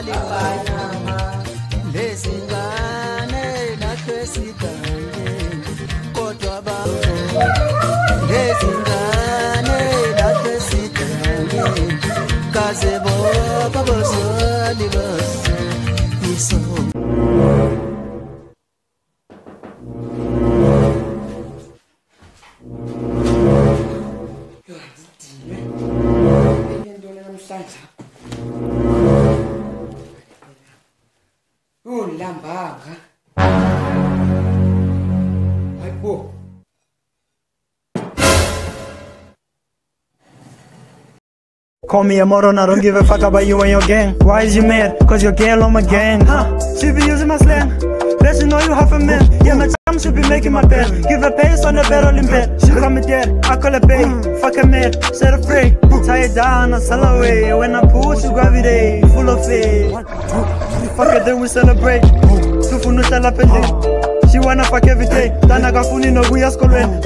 malinganyama lezingane lakhwesigane kodwa babo lezingane lakhwesigane kaze boba bosali bose iso Lambanga. Aibo. Call me a moron, I don't give a fuck about you and your gang. Why is you mad? Cause your girl on my gang. She be using my slang. Let you know you half a man. Yeah, my chum should be making my bed. Give a pace on the bed, all in bed. She call me dead, I call her babe. Fuck her man, set her free. Tie it down, I sell away. When I pull, she gravity, full of faith. Fuck it, then we celebrate. She wanna fuck every day. Dana gafuni no guya skolwen.